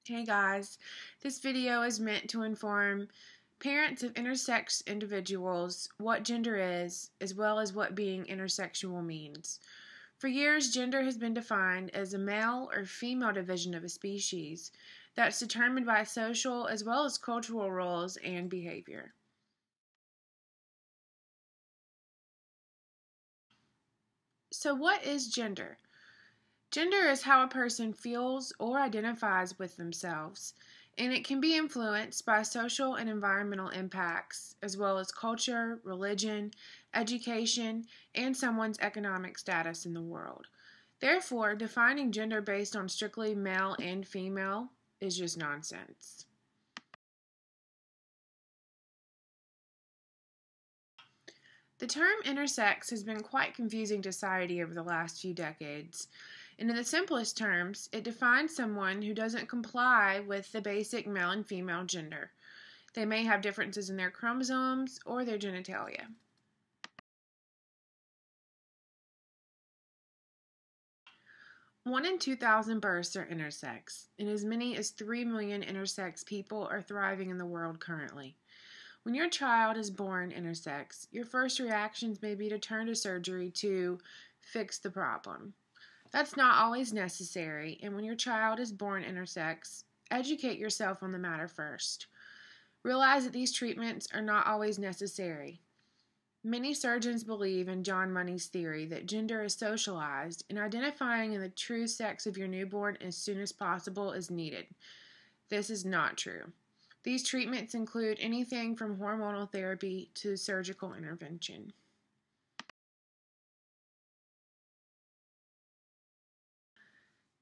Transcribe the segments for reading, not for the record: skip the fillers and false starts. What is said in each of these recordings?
Hey guys, this video is meant to inform parents of intersex individuals what gender is, as well as what being intersexual means. For years, gender has been defined as a male or female division of a species that's determined by social as well as cultural roles and behavior. So, what is gender? Gender is how a person feels or identifies with themselves, and it can be influenced by social and environmental impacts, as well as culture, religion, education, and someone's economic status in the world. Therefore, defining gender based on strictly male and female is just nonsense. The term intersex has been quite confusing to society over the last few decades. And in the simplest terms, it defines someone who doesn't comply with the basic male and female gender. They may have differences in their chromosomes or their genitalia. One in 2,000 births are intersex, and as many as 3 million intersex people are thriving in the world currently. When your child is born intersex, your first reactions may be to turn to surgery to fix the problem. That's not always necessary, and when your child is born intersex, educate yourself on the matter first. Realize that these treatments are not always necessary. Many surgeons believe in John Money's theory that gender is socialized, and identifying in the true sex of your newborn as soon as possible is needed. This is not true. These treatments include anything from hormonal therapy to surgical intervention.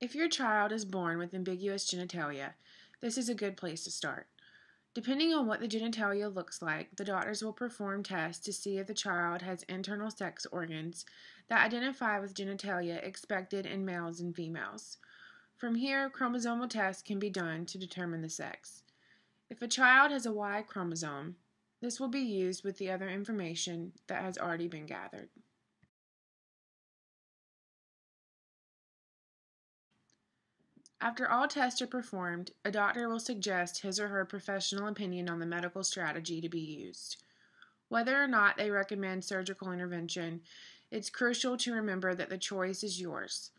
If your child is born with ambiguous genitalia, this is a good place to start. Depending on what the genitalia looks like, the doctors will perform tests to see if the child has internal sex organs that identify with genitalia expected in males and females. From here, chromosomal tests can be done to determine the sex. If a child has a Y chromosome, this will be used with the other information that has already been gathered. After all tests are performed, a doctor will suggest his or her professional opinion on the medical strategy to be used. Whether or not they recommend surgical intervention, it's crucial to remember that the choice is yours.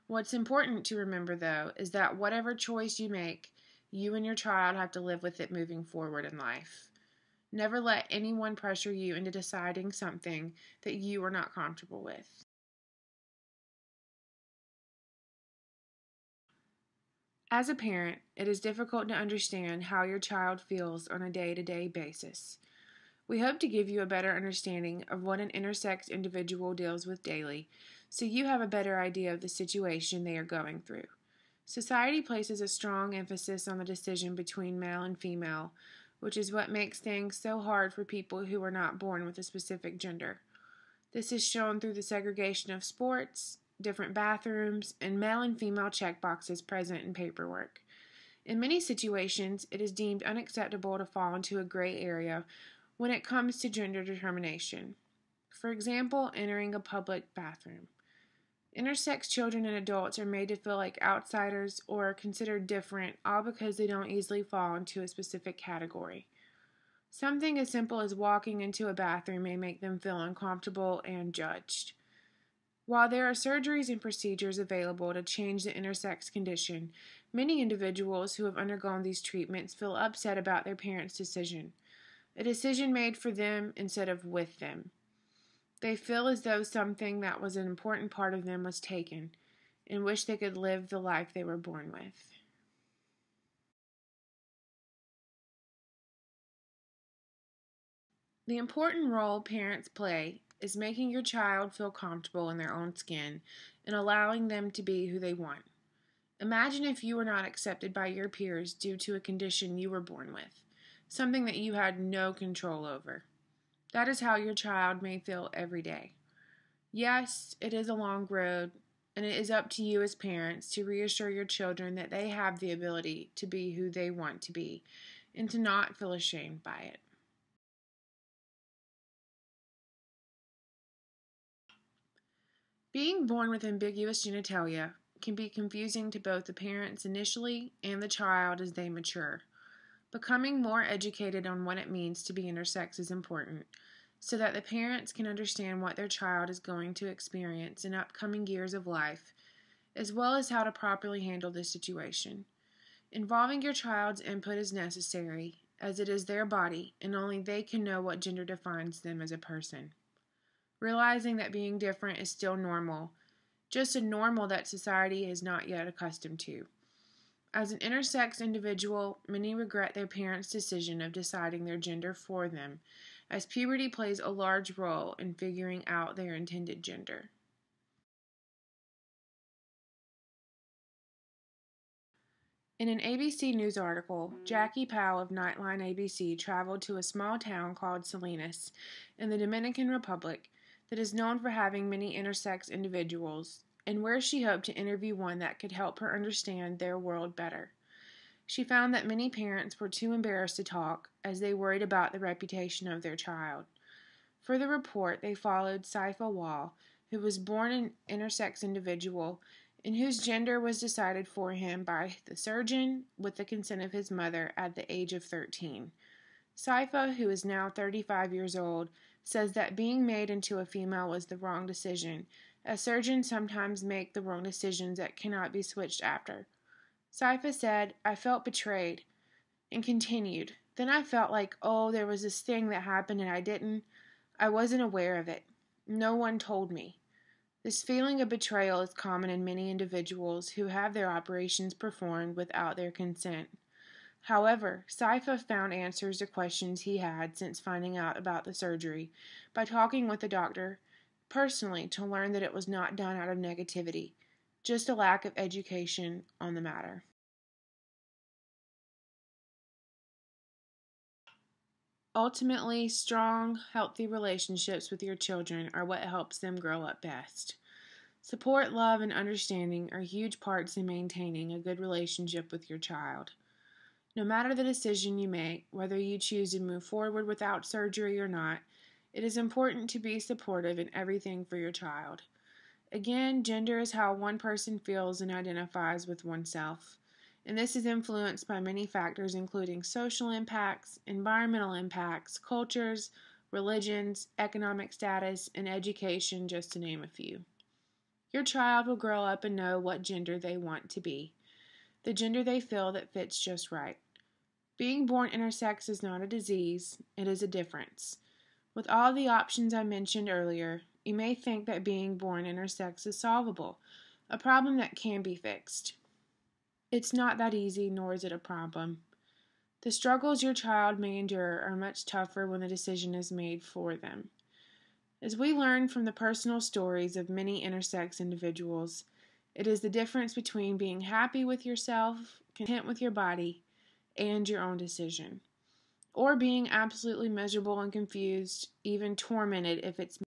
What's important to remember, though, is that whatever choice you make, you and your child have to live with it moving forward in life. Never let anyone pressure you into deciding something that you are not comfortable with. As a parent, it is difficult to understand how your child feels on a day-to-day basis. We hope to give you a better understanding of what an intersex individual deals with daily, so you have a better idea of the situation they are going through. Society places a strong emphasis on the decision between male and female, which is what makes things so hard for people who are not born with a specific gender. This is shown through the segregation of sports, different bathrooms, and male and female checkboxes present in paperwork. In many situations, it is deemed unacceptable to fall into a gray area when it comes to gender determination. For example, entering a public bathroom. Intersex children and adults are made to feel like outsiders or are considered different, all because they don't easily fall into a specific category. Something as simple as walking into a bathroom may make them feel uncomfortable and judged. While there are surgeries and procedures available to change the intersex condition, many individuals who have undergone these treatments feel upset about their parents' decision, a decision made for them instead of with them. They feel as though something that was an important part of them was taken, and wish they could live the life they were born with. The important role parents play is making your child feel comfortable in their own skin and allowing them to be who they want. Imagine if you were not accepted by your peers due to a condition you were born with, something that you had no control over. That is how your child may feel every day. Yes, it is a long road, and it is up to you as parents to reassure your children that they have the ability to be who they want to be and to not feel ashamed by it. Being born with ambiguous genitalia can be confusing to both the parents initially and the child as they mature. Becoming more educated on what it means to be intersex is important, so that the parents can understand what their child is going to experience in upcoming years of life, as well as how to properly handle the situation. Involving your child's input is necessary, as it is their body, and only they can know what gender defines them as a person. Realizing that being different is still normal, just a normal that society is not yet accustomed to. As an intersex individual, many regret their parents' decision of deciding their gender for them, as puberty plays a large role in figuring out their intended gender. In an ABC News article, Jackie Powell of Nightline ABC traveled to a small town called Salinas in the Dominican Republic that is known for having many intersex individuals, and where she hoped to interview one that could help her understand their world better. She found that many parents were too embarrassed to talk, as they worried about the reputation of their child. For the report, they followed Saifa Wall, who was born an intersex individual and whose gender was decided for him by the surgeon with the consent of his mother at the age of 13. Saifa, who is now 35 years old, says that being made into a female was the wrong decision, as surgeons sometimes make the wrong decisions that cannot be switched after. Saifa said, "I felt betrayed," and continued, "Then I felt like, oh, there was this thing that happened and I wasn't aware of it. No one told me." This feeling of betrayal is common in many individuals who have their operations performed without their consent. However, Saifa found answers to questions he had since finding out about the surgery by talking with the doctor personally to learn that it was not done out of negativity, just a lack of education on the matter. Ultimately, strong, healthy relationships with your children are what helps them grow up best. Support, love, and understanding are huge parts in maintaining a good relationship with your child. No matter the decision you make, whether you choose to move forward without surgery or not, it is important to be supportive in everything for your child. Again, gender is how one person feels and identifies with oneself, and this is influenced by many factors including social impacts, environmental impacts, cultures, religions, economic status, and education, just to name a few. Your child will grow up and know what gender they want to be, the gender they feel that fits just right. Being born intersex is not a disease, it is a difference. With all the options I mentioned earlier, you may think that being born intersex is solvable, a problem that can be fixed. It's not that easy, nor is it a problem. The struggles your child may endure are much tougher when the decision is made for them. As we learn from the personal stories of many intersex individuals, it is the difference between being happy with yourself, content with your body, and your own decision, or being absolutely miserable and confused, even tormented if it's